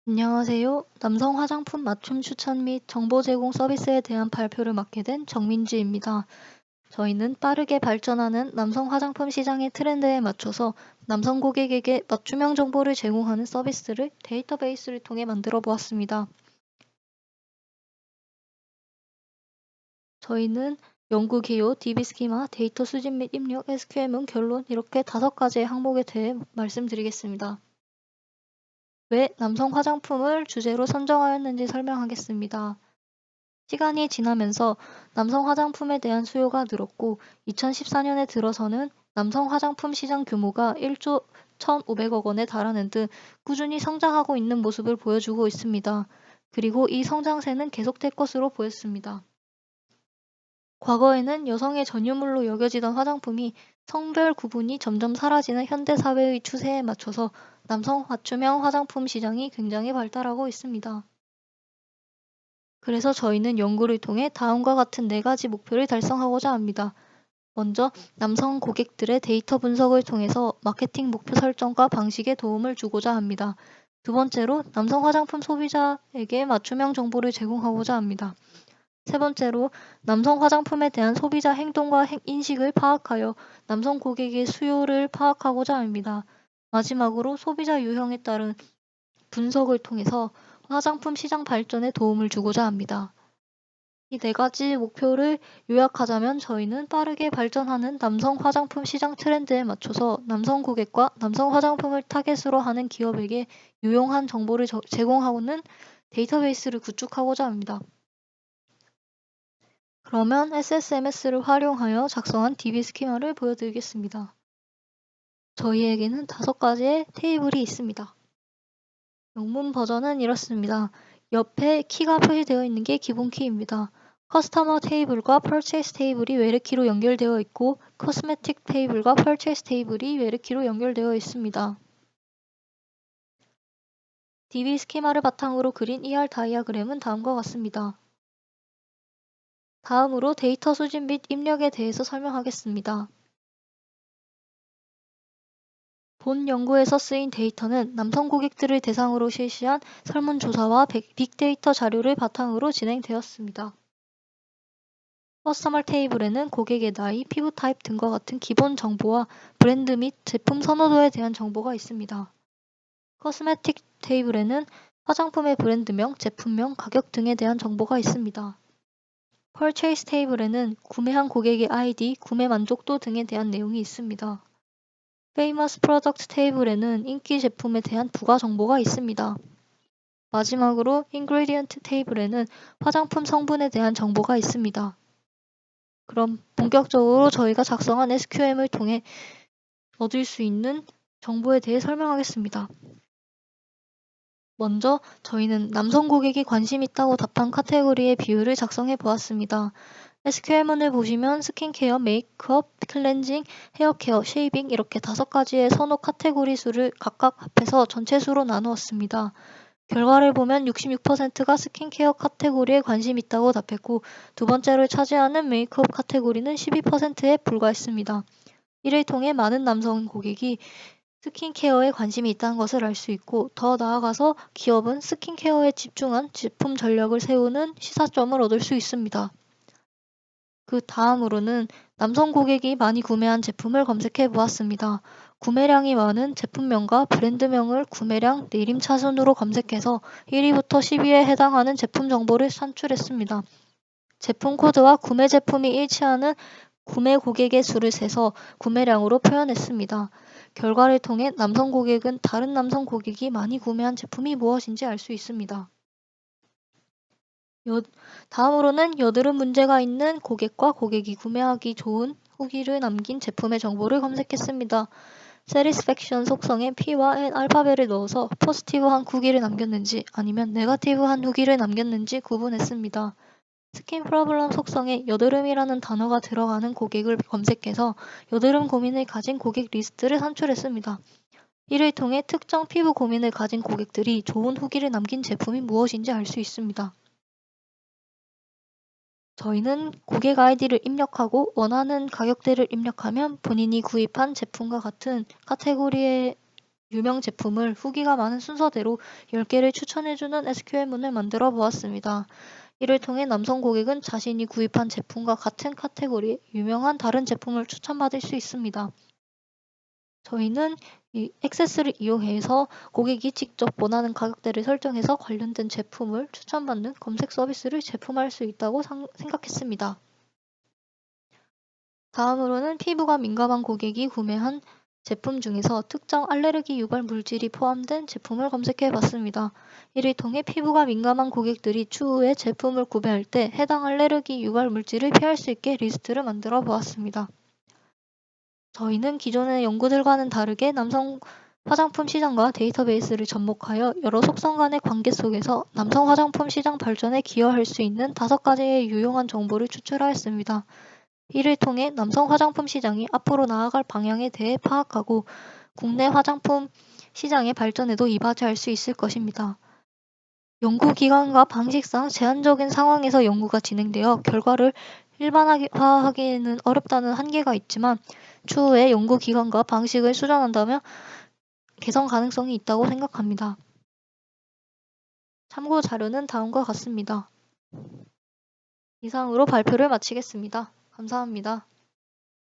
안녕하세요. 남성 화장품 맞춤 추천 및 정보 제공 서비스에 대한 발표를 맡게 된 정민지입니다. 저희는 빠르게 발전하는 남성 화장품 시장의 트렌드에 맞춰서 남성 고객에게 맞춤형 정보를 제공하는 서비스를 데이터베이스를 통해 만들어 보았습니다. 저희는 연구 기호, DB 스키마, 데이터 수집 및 입력, SQL문, 결론 이렇게 5가지의 항목에 대해 말씀드리겠습니다. 왜 남성 화장품을 주제로 선정하였는지 설명하겠습니다. 시간이 지나면서 남성 화장품에 대한 수요가 늘었고 2014년에 들어서는 남성 화장품 시장 규모가 1조 1,500억 원에 달하는 등 꾸준히 성장하고 있는 모습을 보여주고 있습니다. 그리고 이 성장세는 계속될 것으로 보였습니다. 과거에는 여성의 전유물로 여겨지던 화장품이 성별 구분이 점점 사라지는 현대 사회의 추세에 맞춰서 남성 맞춤형 화장품 시장이 굉장히 발달하고 있습니다. 그래서 저희는 연구를 통해 다음과 같은 4가지 목표를 달성하고자 합니다. 먼저, 남성 고객들의 데이터 분석을 통해서 마케팅 목표 설정과 방식에 도움을 주고자 합니다. 두 번째로, 남성 화장품 소비자에게 맞춤형 정보를 제공하고자 합니다. 세 번째로, 남성 화장품에 대한 소비자 행동과 인식을 파악하여 남성 고객의 수요를 파악하고자 합니다. 마지막으로, 소비자 유형에 따른 분석을 통해서 화장품 시장 발전에 도움을 주고자 합니다. 이 4가지 목표를 요약하자면 저희는 빠르게 발전하는 남성 화장품 시장 트렌드에 맞춰서 남성 고객과 남성 화장품을 타겟으로 하는 기업에게 유용한 정보를 제공하고는 데이터베이스를 구축하고자 합니다. 그러면 SSMS를 활용하여 작성한 DB 스키마를 보여드리겠습니다. 저희에게는 5가지의 테이블이 있습니다. 영문 버전은 이렇습니다. 옆에 키가 표시되어 있는 게 기본 키입니다. 커스터머 테이블과 퍼체이스 테이블이 외래키로 연결되어 있고 코스메틱 테이블과 퍼체이스 테이블이 외래키로 연결되어 있습니다. DB 스키마를 바탕으로 그린 ER 다이아그램은 다음과 같습니다. 다음으로 데이터 수집 및 입력에 대해서 설명하겠습니다. 본 연구에서 쓰인 데이터는 남성 고객들을 대상으로 실시한 설문조사와 빅데이터 자료를 바탕으로 진행되었습니다. 커스터머 테이블에는 고객의 나이, 피부 타입 등과 같은 기본 정보와 브랜드 및 제품 선호도에 대한 정보가 있습니다. 코스메틱 테이블에는 화장품의 브랜드명, 제품명, 가격 등에 대한 정보가 있습니다. Purchase 테이블에는 구매한 고객의 아이디, 구매 만족도 등에 대한 내용이 있습니다. Famous Product 테이블에는 인기 제품에 대한 부가 정보가 있습니다. 마지막으로 Ingredient 테이블에는 화장품 성분에 대한 정보가 있습니다. 그럼 본격적으로 저희가 작성한 SQM을 통해 얻을 수 있는 정보에 대해 설명하겠습니다. 먼저 저희는 남성 고객이 관심 있다고 답한 카테고리의 비율을 작성해 보았습니다. SQM을 보시면 스킨케어, 메이크업, 클렌징, 헤어케어, 쉐이빙 이렇게 5가지의 선호 카테고리 수를 각각 합해서 전체 수로 나누었습니다. 결과를 보면 66%가 스킨케어 카테고리에 관심 있다고 답했고 두 번째를 차지하는 메이크업 카테고리는 12%에 불과했습니다. 이를 통해 많은 남성 고객이 스킨케어에 관심이 있다는 것을 알 수 있고 더 나아가서 기업은 스킨케어에 집중한 제품 전략을 세우는 시사점을 얻을 수 있습니다. 그 다음으로는 남성 고객이 많이 구매한 제품을 검색해 보았습니다. 구매량이 많은 제품명과 브랜드명을 구매량, 내림 차순으로 검색해서 1위부터 10위에 해당하는 제품 정보를 산출했습니다. 제품 코드와 구매 제품이 일치하는 구매 고객의 수를 세서 구매량으로 표현했습니다. 결과를 통해 남성 고객은 다른 남성 고객이 많이 구매한 제품이 무엇인지 알 수 있습니다. 다음으로는 여드름 문제가 있는 고객과 고객이 구매하기 좋은 후기를 남긴 제품의 정보를 검색했습니다. Satisfaction 속성에 P와 N 알파벳을 넣어서 포지티브한 후기를 남겼는지 아니면 네거티브한 후기를 남겼는지 구분했습니다. 스킨 프로블럼 속성에 여드름이라는 단어가 들어가는 고객을 검색해서 여드름 고민을 가진 고객 리스트를 산출했습니다. 이를 통해 특정 피부 고민을 가진 고객들이 좋은 후기를 남긴 제품이 무엇인지 알 수 있습니다. 저희는 고객 아이디를 입력하고 원하는 가격대를 입력하면 본인이 구입한 제품과 같은 카테고리에 유명 제품을 후기가 많은 순서대로 10개를 추천해주는 SQL문을 만들어 보았습니다. 이를 통해 남성 고객은 자신이 구입한 제품과 같은 카테고리의 유명한 다른 제품을 추천받을 수 있습니다. 저희는 이 액세스를 이용해서 고객이 직접 원하는 가격대를 설정해서 관련된 제품을 추천받는 검색 서비스를 제품화할 수 있다고 생각했습니다. 다음으로는 피부가 민감한 고객이 구매한 제품 중에서 특정 알레르기 유발 물질이 포함된 제품을 검색해 봤습니다. 이를 통해 피부가 민감한 고객들이 추후에 제품을 구매할 때 해당 알레르기 유발 물질을 피할 수 있게 리스트를 만들어 보았습니다. 저희는 기존의 연구들과는 다르게 남성 화장품 시장과 데이터베이스를 접목하여 여러 속성 간의 관계 속에서 남성 화장품 시장 발전에 기여할 수 있는 5가지의 유용한 정보를 추출하였습니다. 이를 통해 남성 화장품 시장이 앞으로 나아갈 방향에 대해 파악하고 국내 화장품 시장의 발전에도 이바지할 수 있을 것입니다. 연구 기간과 방식상 제한적인 상황에서 연구가 진행되어 결과를 일반화하기에는 어렵다는 한계가 있지만 추후에 연구 기간과 방식을 수정한다면 개선 가능성이 있다고 생각합니다. 참고 자료는 다음과 같습니다. 이상으로 발표를 마치겠습니다. 감사합니다.